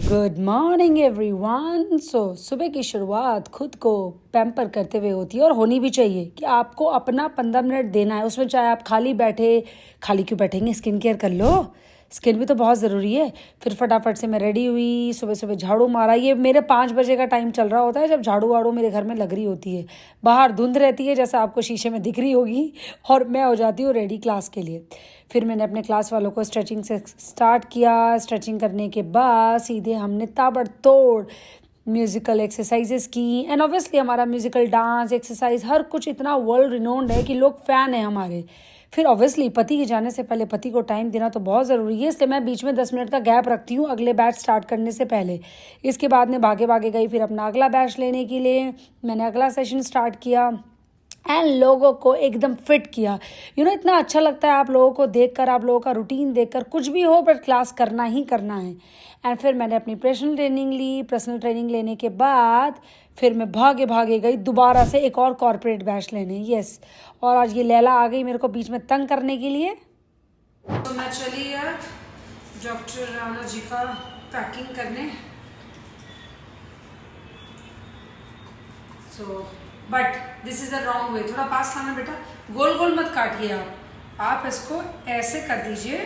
Good morning everyone. सुबह की शुरुआत खुद को पैम्पर करते हुए होती है और होनी भी चाहिए कि आपको अपना 15 मिनट देना है उसमें। चाहे आप खाली क्यों बैठेंगे, स्किन केयर कर लो, स्किन भी तो बहुत ज़रूरी है। फिर फटाफट से मैं रेडी हुई, सुबह सुबह झाड़ू मारा। ये मेरे 5 बजे का टाइम चल रहा होता है जब झाड़ू वाड़ू मेरे घर में लग रही होती है। बाहर धुंध रहती है जैसा आपको शीशे में दिख रही होगी, और मैं हो जाती हूँ रेडी क्लास के लिए। फिर मैंने अपने क्लास वालों को स्ट्रेचिंग से स्टार्ट किया। स्ट्रेचिंग करने के बाद सीधे हमने ताबड़तोड़ म्यूज़िकल एक्सरसाइजेस की। एंड ऑब्वियसली हमारा म्यूज़िकल डांस एक्सरसाइज हर कुछ इतना वर्ल्ड रिनोन्ड है कि लोग फ़ैन हैं हमारे। फिर ऑब्वियसली पति के जाने से पहले पति को टाइम देना तो बहुत ज़रूरी है, इसलिए मैं बीच में 10 मिनट का गैप रखती हूँ अगले बैच स्टार्ट करने से पहले। इसके बाद मैं भागे भागे गई फिर अपना अगला बैच लेने के लिए। मैंने अगला सेशन स्टार्ट किया एंड लोगों को एकदम फिट किया। इतना अच्छा लगता है आप लोगों को देखकर, आप लोगों का रूटीन देखकर। कुछ भी हो बट क्लास करना ही करना है। एंड फिर मैंने अपनी पर्सनल ट्रेनिंग ली। पर्सनल ट्रेनिंग लेने के बाद फिर मैं भागे भागे गई दोबारा से एक और कॉर्पोरेट बैच लेने। यस, और आज ये लैला आ गई मेरे को बीच में तंग करने के लिए। तो मैं चली यार डॉक्टर राणा जी का पैकिंग करने। But this is the wrong way. थोड़ा पास लाना बेटा, गोल गोल मत काटिए आप इसको ऐसे कर दीजिए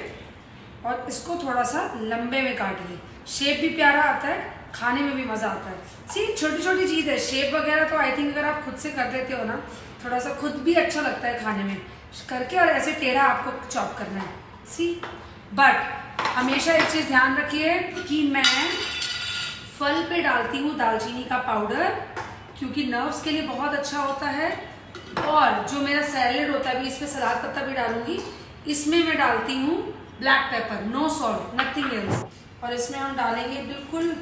और इसको थोड़ा सा लंबे में काटिए। शेप भी प्यारा आता है, खाने में भी मज़ा आता है। सी छोटी छोटी चीज़ है, शेप वगैरह तो आई थिंक अगर आप खुद से कर देते हो ना, थोड़ा सा खुद भी अच्छा लगता है खाने में करके। और ऐसे टेढ़ा आपको चॉप करना है। सी बट हमेशा एक चीज़ ध्यान रखिए कि मैं फल पे डालती हूँ दालचीनी का पाउडर, क्योंकि नर्व्स के लिए बहुत अच्छा होता है। और जो मेरा सैलेड होता है, अभी इसमें सलाद पत्ता भी डालूंगी, इसमें मैं डालती हूँ black pepper, no salt, nothing else. और इसमें हम डालेंगे बिल्कुल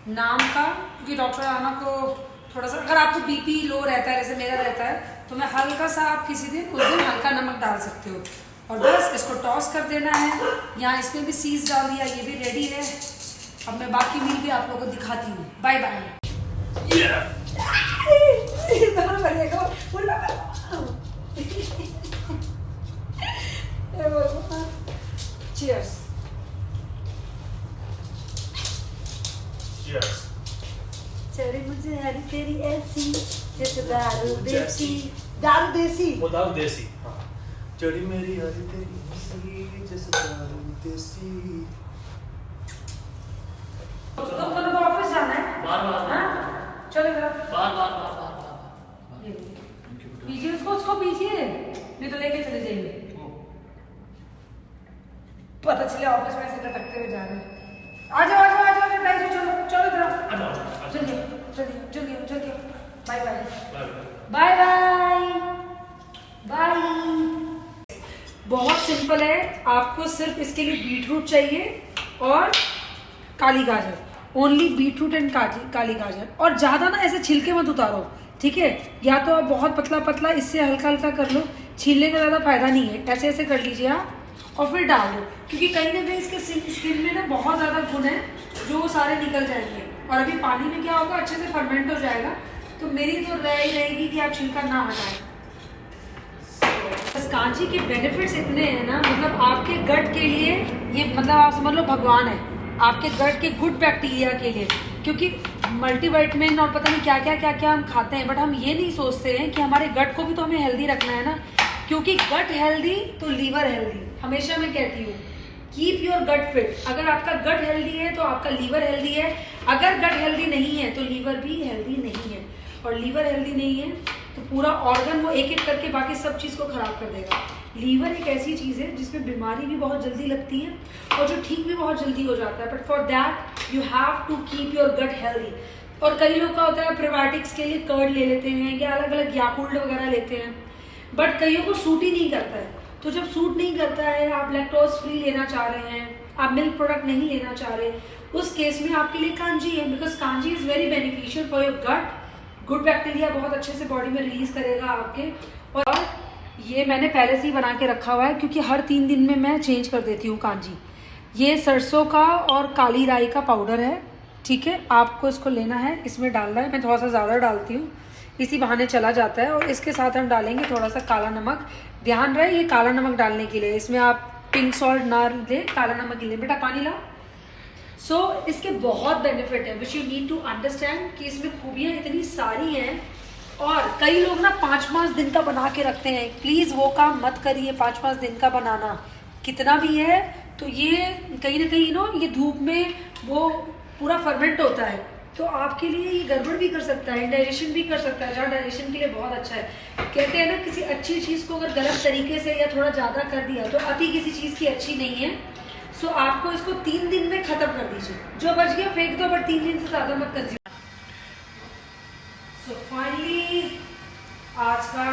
नाम का, क्योंकि डॉक्टर राणा को थोड़ा सा, अगर आपको बीपी लो रहता है जैसे मेरा रहता है, तो मैं हल्का सा, आप किसी दिन उस दिन हल्का नमक डाल सकते हो। और बस इसको टॉस कर देना है। यहाँ इसमें भी सीज डाल दिया, ये भी रेडी है। अब मैं बाकी मील भी आप लोगों को दिखाती हूँ। Bye bye. Cheers. Cheers. चली मुझे हरी तेरी ऐसी जैसे दारू देसी। दारू देसी, वो दारू देसी। हाँ, चढ़ी मेरी हरी तेरी ऐसी जैसे दारू देसी। तुम दोनों को ऑफिस जाना है? बार चलो जरा बार पीजिए उसको पीजिए, नहीं तो लेके चले जाइए। पता चले ऑफिस में ऐसे लटकते हुए जा रहे हैं। आ जाओ चलो जरा जल्दी। Bye bye bye bye bye. बहुत सिंपल है, आपको सिर्फ इसके लिए बीटरूट चाहिए और काली गाजर। ओनली बीटरूट एंड काली गाजर। और ज़्यादा ना ऐसे छिलके मत उतारो, ठीक है? या तो आप बहुत पतला पतला इससे हल्का हल्का कर लो, छीलने का ज़्यादा फायदा नहीं है। ऐसे ऐसे कर लीजिए आप और फिर डाल दो, क्योंकि कहीं ना कहीं इसके स्किन में ना बहुत ज़्यादा गुण है जो वो सारे निकल जाएंगे। और अभी पानी में क्या होगा, अच्छे से फर्मेंट हो जाएगा। तो मेरी तो राय रहेगी कि आप छिलका ना हटाएं। बस कांजी के बेनिफिट्स इतने हैं ना, मतलब आपके गट के लिए ये, मतलब आप समझ लो भगवान है आपके गट के गुड बैक्टीरिया के लिए। क्योंकि मल्टीविटामिन और पता नहीं क्या क्या हम खाते हैं, बट हम ये नहीं सोचते हैं कि हमारे गट को भी तो हमें हेल्दी रखना है ना। क्योंकि गट हेल्दी तो लीवर हेल्दी। हमेशा मैं कहती हूँ कीप योर गट फिट। अगर आपका गट हेल्दी है तो आपका लीवर हेल्दी है। अगर गट हेल्दी नहीं है तो लीवर भी हेल्दी नहीं है। और लीवर हेल्दी नहीं है तो पूरा ऑर्गन वो एक एक करके बाकी सब चीज़ को खराब कर देगा। लीवर एक ऐसी चीज़ है जिसमें बीमारी भी बहुत जल्दी लगती है और जो ठीक भी बहुत जल्दी हो जाता है। But for that you have to keep your gut healthy. और कई लोग का होता है प्रोबायोटिक्स के लिए कर्ड ले लेते हैं या अलग अलग याकुल्ट वगैरह लेते हैं, बट कईयों को सूट ही नहीं करता है। तो जब सूट नहीं करता है, आप लैक्टोज फ्री लेना चाह रहे हैं, आप मिल्क प्रोडक्ट नहीं लेना चाह रहे, उस केस में आपके लिए कांजी है। Because kanji is very beneficial for your gut. Good bacteria बहुत अच्छे से बॉडी में रिलीज करेगा आपके। और ये मैंने पहले से ही बना के रखा हुआ है, क्योंकि हर 3 दिन में मैं चेंज कर देती हूँ कांजी। ये सरसों का और काली राई का पाउडर है, ठीक है? आपको इसको लेना है, इसमें डालना है। मैं थोड़ा सा ज़्यादा डालती हूँ, इसी बहाने चला जाता है। और इसके साथ हम डालेंगे थोड़ा सा काला नमक। ध्यान रहे ये काला नमक डालने के लिए, इसमें आप पिंक सॉल्ट ना ले, काला नमक ले। बेटा पानी लाओ। सो इसके बहुत बेनिफिट है which you need to understand कि इसमें खूबियाँ इतनी सारी हैं। और कई लोग ना 5-5 दिन का बना के रखते हैं, प्लीज़ वो काम मत करिए। 5-5 दिन का बनाना कितना भी है तो ये कहीं ना कहीं ये धूप में वो पूरा फर्मेंट होता है, तो आपके लिए ये गड़बड़ भी कर सकता है, इंडाइजेशन भी कर सकता है, जहाँ डाइजेशन के लिए बहुत अच्छा है। कहते हैं ना किसी अच्छी चीज़ को अगर गलत तरीके से या थोड़ा ज़्यादा कर दिया तो अति किसी चीज़ की अच्छी नहीं है। सो आपको इसको 3 दिन में ख़त्म कर दीजिए, जो बच गया फेंक दो, बट 3 दिन से ज़्यादा मत कर दीजिए। सो फाइनली आज का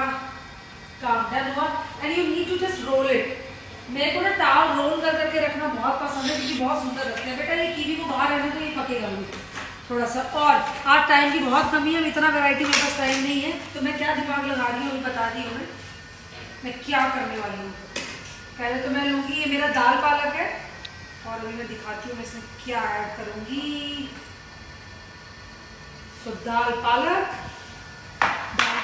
काम डन हुआ and you need to just roll it. मेरे को ना टावल रोल कर करके रखना बहुत पसंद है क्योंकि बहुत सुंदर लगते हैं। बेटा ये कीवी को बाहर रहने तो ये पकेगा नहीं थोड़ा सा। और आज टाइम की बहुत कमी है, इतना वैरायटी मेरे पास टाइम नहीं है, तो मैं क्या दिमाग लगा रही हूँ बता दी हूँ मैं क्या करने वाली हूँ। पहले तो मैं लूँगी, ये मेरा दाल पालक है और अभी मैं दिखाती हूँ मैं इसमें क्या ऐड करूँगी। तो दाल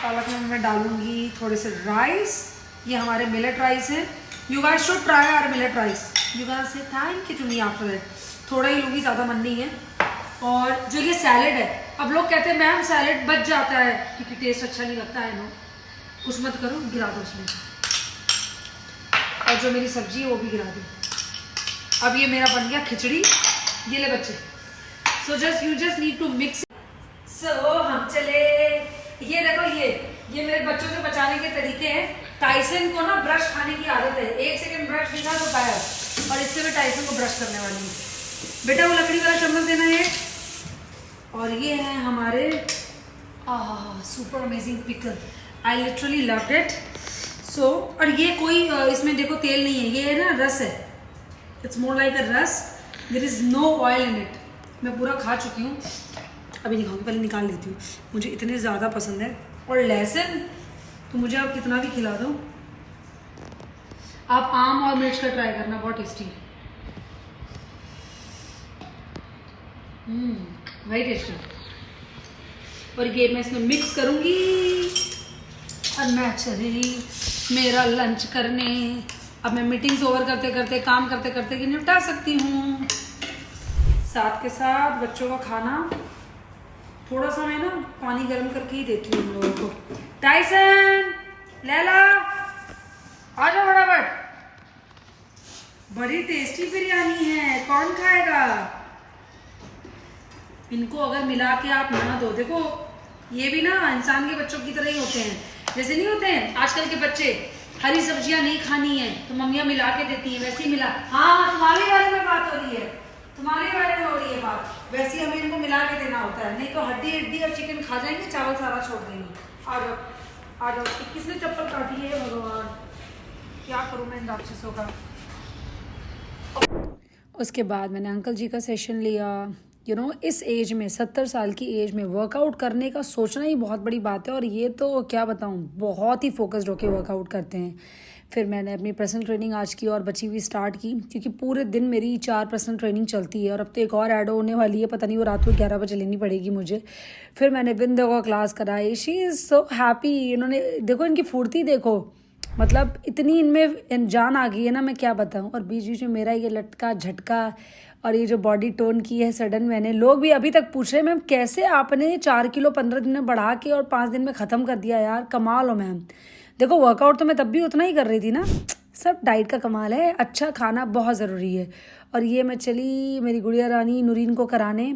पालक में मैं डालूँगी थोड़े से राइस। ये हमारे मिलेट राइस हैं। You guys should try our millet rice. You guys say thank you to me after that. थोड़ा ही लूँगी, ज़्यादा मन नहीं है। और जो ये सैलेड है, अब लोग कहते हैं मैम सैलेड बच जाता है क्योंकि टेस्ट अच्छा नहीं लगता है। नो, कुछ मत करो, गिरा दो उसमें। और जो मेरी सब्जी है वो भी गिरा दी। अब ये मेरा बन गया खिचड़ी। ये ले बच्चे। सो you just need to mix. So हम चले। ये देखो ये मेरे बच्चों से बचाने के तरीके हैं। टाइसन को ना ब्रश खाने की आदत है, 1 सेकंड ब्रश दिखा तो गायब। और इससे मैं टाइसन को ब्रश करने वाली हूँ। बेटा वो लकड़ी वाला चम्मच देना है। और ये है हमारे super amazing pickle. I literally loved it. So और ये कोई इसमें देखो तेल नहीं है, ये है ना रस है। It's more like a ras, there is no oil in it. मैं पूरा खा चुकी हूँ, अभी नहीं खाऊंगी, पहले निकाल लेती हूँ। मुझे इतने ज़्यादा पसंद है। और लहसुन तो मुझे आप कितना भी खिला दो। आप आम और मिर्च का ट्राई करना, बहुत टेस्टी है। Very tasty. और ये मैं इसमें मिक्स करूंगी और मैं चली मेरा लंच करने। अब मैं मीटिंग्स ओवर करते करते, काम करते करते कि निपटा सकती हूँ। साथ के साथ बच्चों का खाना थोड़ा सा मैं ना पानी गर्म करके ही देती हूँ उन लोगों को। टाइसन, लैला, आ जाओ फटाफट। बड़ी टेस्टी बिरयानी है, कौन खाएगा? इनको अगर मिला के आप ना दो, देखो ये भी ना इंसान के बच्चों की तरह ही होते हैं। जैसे नहीं होते हैं आजकल के बच्चे, हरी सब्जियां नहीं खानी है तो मम्मियाँ मिला के देती हैं, वैसे ही मिला। हाँ, तुम्हारे बारे में बात हो रही है, तुम्हारे बारे में हो रही है बात। वैसे ही हमें इनको मिला के देना होता है, नहीं तो हड्डी और चिकन खा जाएंगे, चावल सारा छोड़ देंगे। आ जाओ। किसने चप्पल काटी है भगवान, क्या करूँ मैं इन राक्षसों का। उसके बाद मैंने अंकल जी का सेशन लिया। इस एज में 70 साल की एज में वर्कआउट करने का सोचना ही बहुत बड़ी बात है। और ये तो क्या बताऊँ, बहुत ही फोकस्ड होकर वर्कआउट करते हैं। फिर मैंने अपनी पर्सनल ट्रेनिंग आज की और बची हुई स्टार्ट की, क्योंकि पूरे दिन मेरी 4 पर्सनल ट्रेनिंग चलती है और अब तो एक और ऐड होने वाली है, पता नहीं वो रात को 11 बजे लेनी पड़ेगी मुझे। फिर मैंने बिंदु का क्लास कराई। She is so happy. इन्होंने देखो इनकी फुर्ती देखो, मतलब इतनी इनमें जान आ गई है ना, मैं क्या बताऊँ। और बीच बीच में मेरा ये लटका झटका और ये जो बॉडी टोन की है सडन, मैंने लोग भी अभी तक पूछ रहे हैं मैम कैसे आपने 4 किलो 15 दिन में बढ़ा के और 5 दिन में ख़त्म कर दिया यार, कमाल हो मैम। देखो वर्कआउट तो मैं तब भी उतना ही कर रही थी ना, सब डाइट का कमाल है। अच्छा खाना बहुत ज़रूरी है। और ये मैं चली मेरी गुड़िया रानी नूरीन को कराने।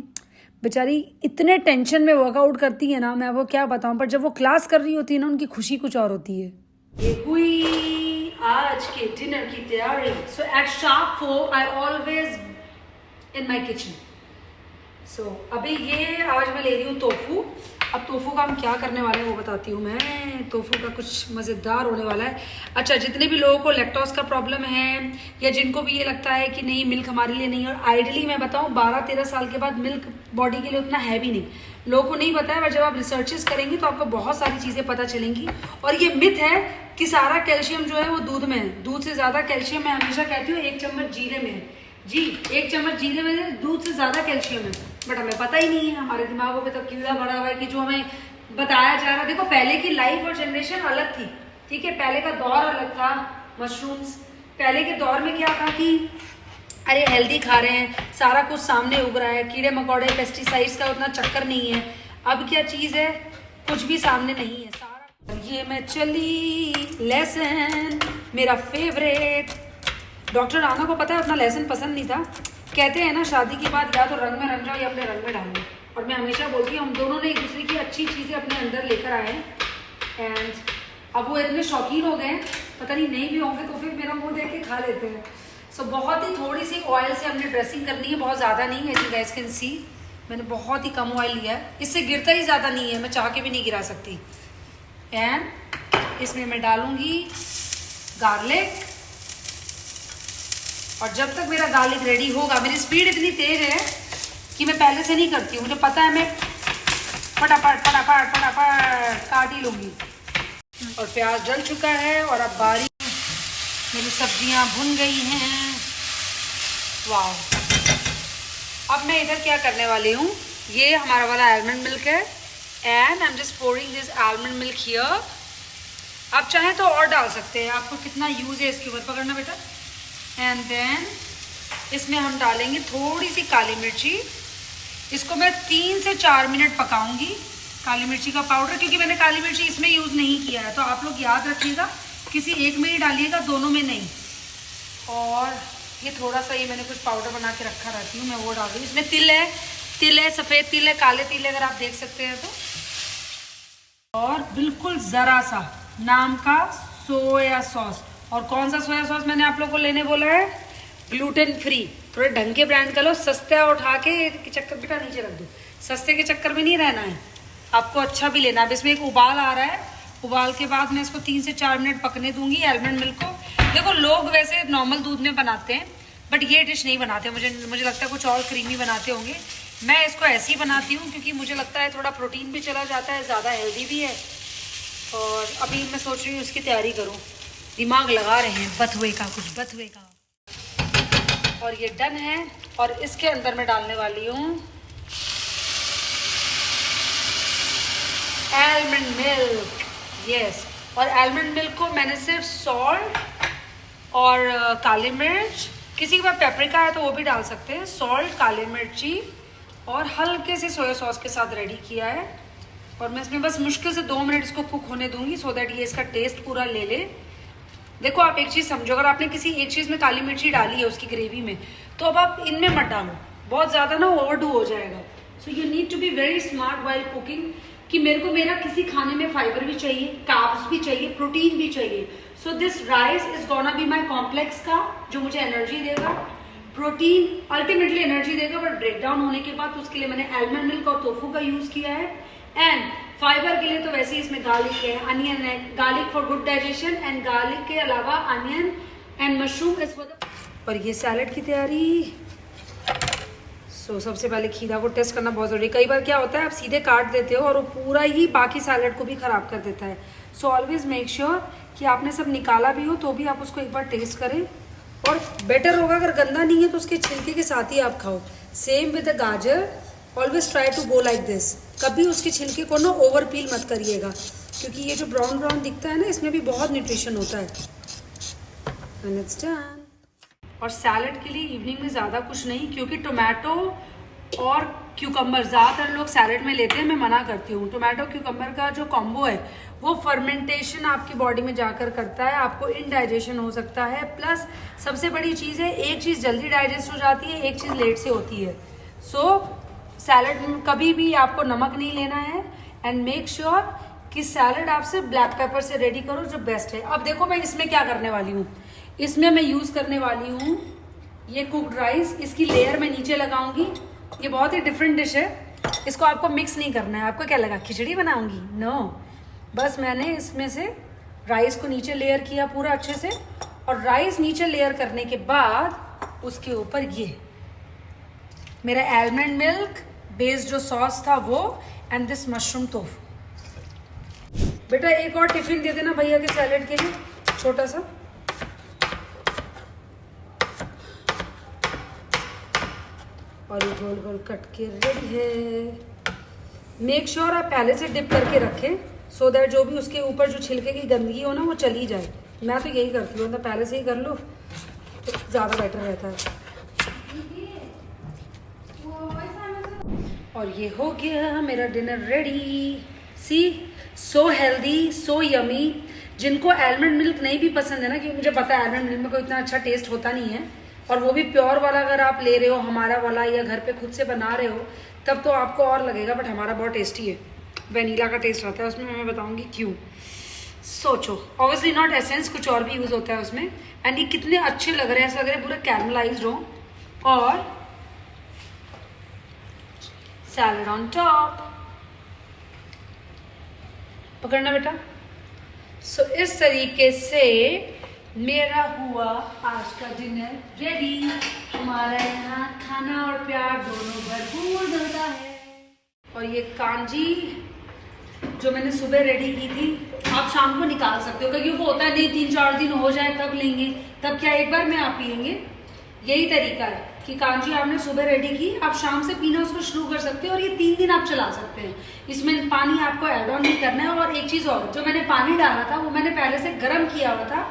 बेचारी इतने टेंशन में वर्कआउट करती है ना, मैं वो क्या बताऊँ, पर जब वो क्लास कर रही होती है ना, उनकी खुशी कुछ और होती है। ये हुई आज के डिनर की तैयारी। So at sharp 4 I always in my kitchen. So अभी ये आज मैं ले रही हूँ टोफू। अब टोफू का हम क्या करने वाले हैं वो बताती हूँ मैं। टोफू का कुछ मज़ेदार होने वाला है। अच्छा, जितने भी लोगों को लैक्टोज का प्रॉब्लम है या जिनको भी ये लगता है कि नहीं मिल्क हमारे लिए नहीं, और आइडियली मैं बताऊँ 12-13 साल के बाद मिल्क बॉडी के लिए उतना है भी नहीं, लोगों को नहीं पता है। पर जब आप रिसर्चेस करेंगे तो आपको बहुत सारी चीज़ें पता चलेंगी। और ये मिथ है कि सारा कैल्शियम जो है वो दूध में है। दूध से ज़्यादा कैल्शियम, मैं हमेशा कहती हूँ 1 चम्मच जीरे में है। जी 1 चम्मच जीरे में दूध से ज़्यादा कैल्शियम है, बट हमें पता ही नहीं है। हमारे दिमागों पे तो कीड़ा भरा हुआ है कि जो हमें बताया जा रहा है। देखो पहले की लाइफ और जनरेशन अलग थी, ठीक है, पहले का दौर अलग था। मशरूम्स पहले के दौर में क्या था कि अरे हेल्दी खा रहे हैं, सारा कुछ सामने उग रहा है, कीड़े मकोड़े पेस्टिसाइड्स का उतना चक्कर नहीं है। अब क्या चीज़ है, कुछ भी सामने नहीं है सारा। ये मैं चली लेसन, मेरा फेवरेट। डॉक्टर राना को पता है अपना लेसन पसंद नहीं था। कहते हैं ना शादी के बाद या तो रंग में रंग जाओ या अपने रंग में डालो, और मैं हमेशा बोलती हूँ हम दोनों ने एक दूसरे की अच्छी चीज़ें अपने अंदर लेकर आए हैं। एंड अब वो इतने शौकीन हो गए हैं, पता नहीं भी होंगे तो फिर मेरा मुंह देख के खा लेते हैं। सो बहुत ही थोड़ी सी ऑयल से हमने ड्रेसिंग करनी है, बहुत ज़्यादा नहीं है। यू गाइस कैन सी मैंने बहुत ही कम ऑयल लिया है, इससे गिरता ही ज़्यादा नहीं है, मैं चाह के भी नहीं गिरा सकती। एंड इसमें मैं डालूंगी गार्लिक, और जब तक मेरा गार्लिक रेडी होगा, मेरी स्पीड इतनी तेज है कि मैं पहले से नहीं करती हूँ, मुझे पता है मैं फटाफट फटाफट फटाफट काट ही लूँगी। और प्याज जल चुका है और अब बारीक मेरी सब्जियां भुन गई हैं। वाह। अब मैं इधर क्या करने वाली हूँ, ये हमारा वाला आलमंड मिल्क है and I am just pouring this almond milk here. आप चाहें तो और डाल सकते हैं, आपको कितना यूज़ है इसके ऊपर पकड़ना बेटा। एंड देन इसमें हम डालेंगे थोड़ी सी काली मिर्ची। इसको मैं 3 से 4 मिनट पकाऊंगी, काली मिर्ची का पाउडर, क्योंकि मैंने काली मिर्ची इसमें यूज़ नहीं किया है, तो आप लोग याद रखिएगा किसी एक में ही डालिएगा, दोनों में नहीं। और ये थोड़ा सा ये मैंने कुछ पाउडर बना के रखा रहती हूँ, मैं वो डाल दूँ। इसमें तिल है, सफ़ेद तिल है, काले तिल है, अगर आप देख सकते हैं तो। और बिल्कुल ज़रा सा नाम का सोया सॉस। और कौन सा सोया सॉस मैंने आप लोग को लेने बोला है, ग्लूटेन फ्री। थोड़े ढंग के ब्रांड का लो, सस्ता उठा के चक्कर बेटा नीचे रख दो, सस्ते के चक्कर में नहीं रहना है, आपको अच्छा भी लेना है। अब इसमें एक उबाल आ रहा है, उबाल के बाद मैं इसको 3 से 4 मिनट पकने दूंगी आलमंड मिल्क को। देखो लोग वैसे नॉर्मल दूध में बनाते हैं, बट ये डिश नहीं बनाते, मुझे लगता है कुछ और क्रीमी बनाते होंगे। मैं इसको ऐसे ही बनाती हूँ क्योंकि मुझे लगता है थोड़ा प्रोटीन भी चला जाता है, ज़्यादा हेल्दी भी है। और अभी मैं सोच रही हूँ इसकी तैयारी करूँ, दिमाग लगा रहे हैं बथुए का, कुछ बथुए का। और ये डन है, और इसके अंदर मैं डालने वाली हूँ आलमंड मिल्क। यस, और आलमंड मिल्क को मैंने सिर्फ सॉल्ट और काली मिर्च, किसी के पास पेपरिका है तो वो भी डाल सकते हैं, सॉल्ट, काली मिर्ची और हल्के से सोया सॉस के साथ रेडी किया है। और मैं इसमें बस मुश्किल से 2 मिनट इसको कुक होने दूंगी, सो दैट ये इसका टेस्ट पूरा ले ले। देखो आप एक चीज़ समझो, अगर आपने किसी एक चीज़ में काली मिर्ची डाली है उसकी ग्रेवी में, तो अब आप इनमें मत डालो, बहुत ज़्यादा ना ओवरडू हो जाएगा। So you need to be very smart while cooking, कि मेरा किसी खाने में फाइबर भी चाहिए, कार्ब्स भी चाहिए, प्रोटीन भी चाहिए। So this rice is gonna be my complex का, जो मुझे एनर्जी देगा, प्रोटीन अल्टीमेटली एनर्जी देगा, बट ब्रेक डाउन होने के बाद उसके लिए मैंने आलमंड मिल्क और टोफू का यूज़ किया है। एंड फाइबर के लिए तो वैसे ही इसमें गार्लिक है, अनियन है, garlic for good digestion, and garlic के अलावा onion and mushroom is for the. और ये सैलड की तैयारी। सो सबसे पहले खीरा को टेस्ट करना बहुत ज़रूरी है। कई बार क्या होता है आप सीधे काट देते हो और वो पूरा ही बाकी सैलड को भी ख़राब कर देता है। सो ऑलवेज मेक श्योर कि आपने सब निकाला भी हो तो भी आप उसको एक बार टेस्ट करें, और बेटर होगा अगर गंदा नहीं है तो उसके छिलके के साथ ही आप खाओ। Same with the gajar, always try to go like this. कभी उसके छिलके को ना ओवर पील मत करिएगा, क्योंकि ये जो ब्राउन ब्राउन दिखता है ना, इसमें भी बहुत न्यूट्रिशन होता है। And it's done. और सैलड के लिए इवनिंग में ज़्यादा कुछ नहीं, क्योंकि टोमेटो और क्यूकम्बर ज़्यादातर लोग सैलड में लेते हैं, मैं मना करती हूँ। टोमेटो क्यूकम्बर का जो कॉम्बो है वो फर्मेंटेशन आपकी बॉडी में जाकर करता है, आपको इनडाइजेशन हो सकता है। प्लस सबसे बड़ी चीज़ है, एक चीज़ जल्दी डाइजेस्ट हो जाती है, एक चीज़ लेट से होती है। सो सैलड में कभी भी आपको नमक नहीं लेना है, एंड मेक श्योर कि सैलड आप सिर्फ ब्लैक पेपर से रेडी करो, जो बेस्ट है। अब देखो मैं इसमें क्या करने वाली हूँ, इसमें मैं यूज़ करने वाली हूँ ये कुक्ड राइस। इसकी लेयर मैं नीचे लगाऊंगी। ये बहुत ही डिफरेंट डिश है, इसको आपको मिक्स नहीं करना है। आपको क्या लगा खिचड़ी बनाऊंगी? नो, बस मैंने इसमें से राइस को नीचे लेयर किया पूरा अच्छे से, और राइस नीचे लेयर करने के बाद उसके ऊपर ये मेरा आलमंड मिल्क बेस्ड जो सॉस था वो, एंड दिस मशरूम टोफू। बेटा एक और टिफिन दे देना भैया के सैलेड के लिए, छोटा सा। और ये गोल गोल कट के रेडी है। मेक श्योर आप पहले से डिप करके रखें, सो दैट जो भी उसके ऊपर जो छिलके की गंदगी हो ना वो चली जाए। मैं तो यही करती हूँ, तो पहले से ही कर लो तो ज़्यादा बेटर रहता है। और ये हो गया मेरा डिनर रेडी। सी, सो हेल्दी, सो यमी। जिनको आलमंड मिल्क नहीं भी पसंद है ना, क्योंकि मुझे पता है आलमंड मिल्क में कोई इतना अच्छा टेस्ट होता नहीं है, और वो भी प्योर वाला अगर आप ले रहे हो, हमारा वाला, या घर पे खुद से बना रहे हो, तब तो आपको और लगेगा। बट हमारा बहुत टेस्टी है, वेनीला का टेस्ट आता है उसमें। मैं बताऊंगी क्यों। सोचो, ऑब्वियसली नॉट एसेंस, कुछ और भी यूज़ होता है उसमें। एंड ये कितने अच्छे लग रहे हैं, ऐसा लग रहा है पूरा कैरमलाइज्ड हो। और सैलड ऑन टॉप, पकड़ना बेटा। सो इस तरीके से मेरा हुआ आज का डिनर रेडी। हमारा यहाँ खाना और प्यार दोनों भरपूर मिलता है। और ये कांजी जो मैंने सुबह रेडी की थी, आप शाम को निकाल सकते हो, क्योंकि वो होता है नहीं 3-4 दिन हो जाए तब लेंगे, तब क्या एक बार में आप पियेंगे। यही तरीका है कि कांजी आपने सुबह रेडी की, आप शाम से पीना उसको शुरू कर सकते हो, और ये 3 दिन आप चला सकते हैं। इसमें पानी आपको ऐड ऑन नहीं करना है। और एक चीज़ और, जो मैंने पानी डाला था वो मैंने पहले से गर्म किया हुआ था,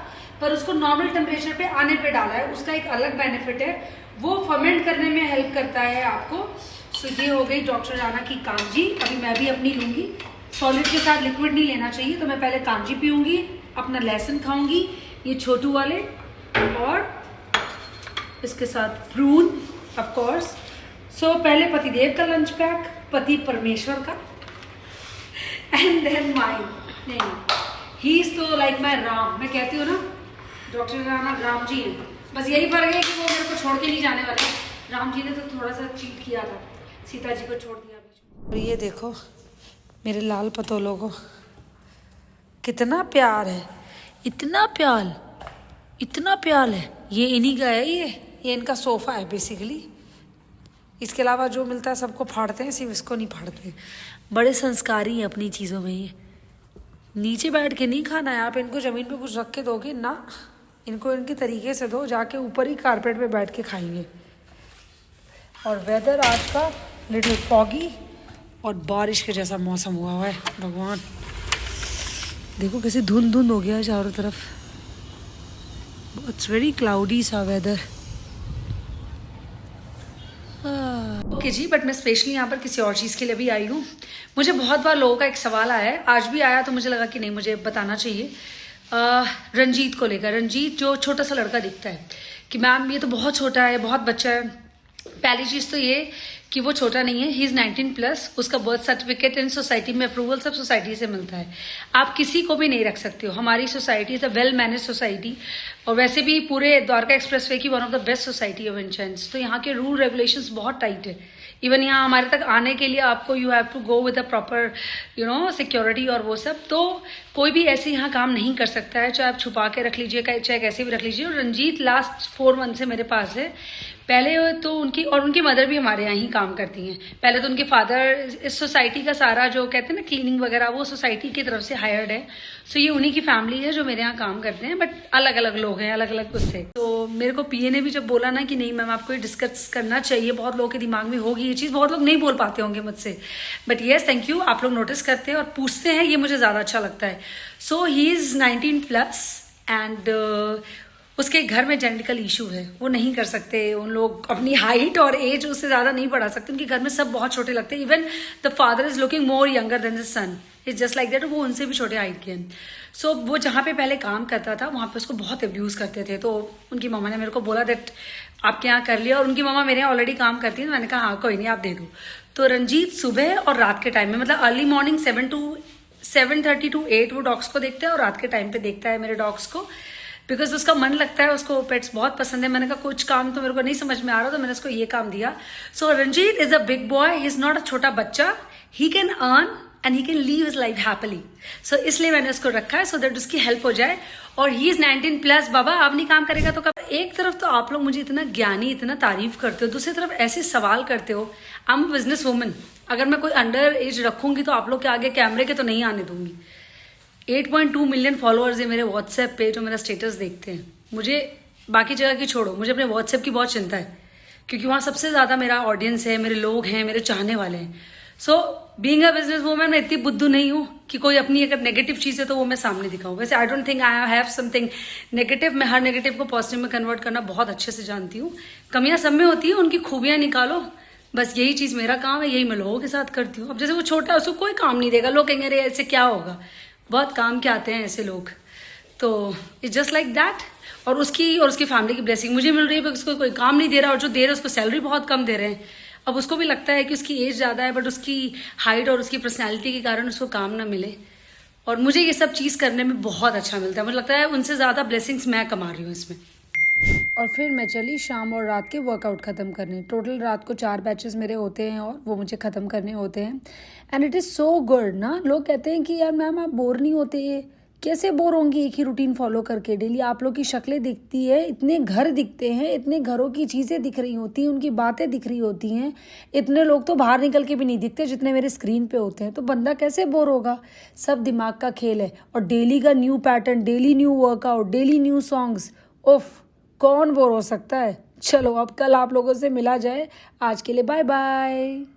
पर उसको नॉर्मल टेम्परेचर पे आने पे डाला है। उसका एक अलग बेनिफिट है, वो फर्मेंट करने में हेल्प करता है आपको। सो ये हो गई डॉक्टर राणा की कांजी। अभी मैं भी अपनी लूँगी। सॉलिड के साथ लिक्विड नहीं लेना चाहिए, तो मैं पहले कांजी पीऊँगी, अपना लहसुन खाऊँगी, ये छोटू वाले, और इसके साथ प्रून ऑफ कोर्स। सो पहले पतिदेव का लंच पैक, पति परमेश्वर का, एंड देन माइन। नहीं, ही इज तो लाइक माई राम। मैं कहती हूँ ना, डॉक्टर राणा राम जी हैं। बस यही फर्क है कि वो मेरे को छोड़ के नहीं जाने वाले। राम जी ने तो थोड़ा सा चीट किया था, सीता जी को छोड़ दिया बीच में। और ये देखो मेरे लाल पतोलों को, कितना प्यार है, इतना प्यार, इतना प्यार है। ये इन्हीं का है, ये इनका सोफ़ा है बेसिकली। इसके अलावा जो मिलता है सबको फाड़ते हैं, सिर्फ इसको नहीं फाड़ते। बड़े संस्कारी हैं अपनी चीज़ों में ये। नीचे बैठ के नहीं खाना है, आप इनको ज़मीन पे कुछ रख के दोगे ना, इनको इनके तरीके से दो, जाके ऊपर ही कारपेट पे बैठ के खाएंगे। और वेदर आज का लिटिल फॉगी और बारिश के जैसा मौसम हुआ है। भगवान देखो कैसे धुंध धुंध हो गया है चारों तरफ। इट्स वेरी क्लाउडी सा वेदर। ओके जी, बट मैं स्पेशली यहाँ पर किसी और चीज़ के लिए भी आई हूँ। मुझे बहुत बार लोगों का एक सवाल आया है, आज भी आया, तो मुझे लगा कि नहीं, मुझे बताना चाहिए। रंजीत को लेकर। रंजीत जो छोटा सा लड़का दिखता है कि मैम ये तो बहुत छोटा है, बहुत बच्चा है। पहली चीज़ तो ये कि वो छोटा नहीं है, ही इज़ 19+। उसका बर्थ सर्टिफिकेट इन सोसाइटी में अप्रूवल सब सोसाइटी से मिलता है। आप किसी को भी नहीं रख सकते हो। हमारी society is a well manage society, और वैसे भी पूरे द्वारका एक्सप्रेसवे की one of the best society of इंचेंस। तो यहाँ के रूल रेगुलेशंस बहुत टाइट है। इवन यहाँ हमारे तक आने के लिए आपको you have to go with a proper security और वो सब। तो कोई भी ऐसे यहाँ काम नहीं कर सकता है, चाहे आप छुपा के रख लीजिए, चाहे कैसे भी रख लीजिए। और रंजीत लास्ट 4 मंथ से मेरे पास है। पहले तो उनकी मदर भी हमारे यहाँ ही काम करती हैं। पहले तो उनके फादर इस सोसाइटी का सारा जो कहते हैं ना क्लीनिंग वगैरह, वो सोसाइटी की तरफ से हायर्ड है। सो ये उन्हीं की फैमिली है जो मेरे यहाँ काम करते हैं, बट अलग अलग लोग हैं, अलग अलग उससे। तो मेरे को पीए ने भी जब बोला ना कि नहीं मैम आपको ये डिस्कस करना चाहिए, बहुत लोगों के दिमाग में होगी ये चीज़, बहुत लोग नहीं बोल पाते होंगे मुझसे, बट येस थैंक यू, आप लोग नोटिस करते हैं और पूछते हैं, ये मुझे ज़्यादा अच्छा लगता है। सो ही इज़ 19+ एंड उसके घर में जेनेटिकल इशू है, वो नहीं कर सकते। उन लोग अपनी हाइट और एज उससे ज़्यादा नहीं बढ़ा सकते। उनके घर में सब बहुत छोटे लगते हैं। Even the father is looking more younger than the son, is just like that. वो उनसे भी छोटे हाइट के हैं। सो वो जहाँ पे पहले काम करता था वहाँ पे उसको बहुत अब्यूज़ करते थे। तो उनकी मम्मा ने मेरे को बोला दैट आपके यहाँ कर लिया, और उनकी मम्मा मेरे यहाँ ऑलरेडी काम करती है। तो मैंने कहा हाँ कोई नहीं, आप दे दो। तो रंजीत सुबह और रात के टाइम में, मतलब अर्ली मॉर्निंग 7:30 to 8 वो डॉग्स को देखता है, और रात के टाइम पे देखता है मेरे डॉग्स को, बिकॉज उसका मन लगता है, उसको पेट्स बहुत पसंद है। मैंने कहा कुछ काम तो मेरे को नहीं समझ में आ रहा, तो मैंने उसको ये काम दिया। So Ranjit is a big boy, he is not a छोटा बच्चा, he can earn and he can live his life happily. So इसलिए मैंने उसको रखा है, सो दैट उसकी हेल्प हो जाए। और ही इज 19+। बाबा अब नहीं काम करेगा तो कब? एक तरफ तो आप लोग मुझे इतना ज्ञानी, इतना तारीफ करते हो, दूसरी तरफ ऐसे सवाल करते हो। I am a business woman, अगर मैं कोई अंडर एज रखूंगी तो आप लोग के आगे कैमरे के तो नहीं आने दूंगी। 8.2 मिलियन फॉलोअर्स है मेरे व्हाट्सएप पे जो मेरा स्टेटस देखते हैं। मुझे बाकी जगह की छोड़ो, मुझे अपने व्हाट्सएप की बहुत चिंता है, क्योंकि वहाँ सबसे ज़्यादा मेरा ऑडियंस है, मेरे लोग हैं, मेरे चाहने वाले हैं। So being a business woman मैं इतनी बुद्धू नहीं हूँ कि कोई अपनी अगर नेगेटिव चीज है तो वो मैं सामने दिखाऊं। वैसे I don't think I have something negative. मैं हर नेगेटिव को पॉजिटिव में कन्वर्ट करना बहुत अच्छे से जानती हूँ। कमियां सब में होती है, उनकी खूबियां निकालो, बस यही चीज मेरा काम है, यही मैं लोगों के साथ करती हूँ। अब जैसे वो छोटा है, उसको कोई काम नहीं देगा, लोग कहेंगे अरे ऐसे क्या होगा, बहुत काम के आते हैं ऐसे लोग। तो इट्स जस्ट लाइक दैट। और उसकी फैमिली की ब्लेसिंग मुझे मिल रही है, उसको कोई काम नहीं दे रहा, और जो दे रहे हैं उसको सैलरी बहुत कम दे रहे हैं। अब उसको भी लगता है कि उसकी एज ज़्यादा है, बट उसकी हाइट और उसकी पर्सनैलिटी के कारण उसको काम ना मिले। और मुझे ये सब चीज़ करने में बहुत अच्छा मिलता है। मुझे लगता है उनसे ज़्यादा ब्लेसिंग्स मैं कमा रही हूँ इसमें। और फिर मैं चली शाम और रात के वर्कआउट ख़त्म करने। टोटल रात को 4 बैचेस मेरे होते हैं और वो मुझे ख़त्म करने होते हैं। And it is so good ना। लोग कहते हैं कि यार मैम आप बोर नहीं होते? कैसे बोर होंगी एक ही रूटीन फॉलो करके? डेली आप लोग की शक्लें दिखती है, इतने घर दिखते हैं, इतने घरों की चीज़ें दिख रही होती हैं, उनकी बातें दिख रही होती हैं। इतने लोग तो बाहर निकल के भी नहीं दिखते जितने मेरे स्क्रीन पे होते हैं। तो बंदा कैसे बोर होगा? सब दिमाग का खेल है। और डेली का new pattern, daily new workout, daily new songs, उफ, कौन बोर हो सकता है? चलो अब कल आप लोगों से मिला जाए। आज के लिए बाय बाय।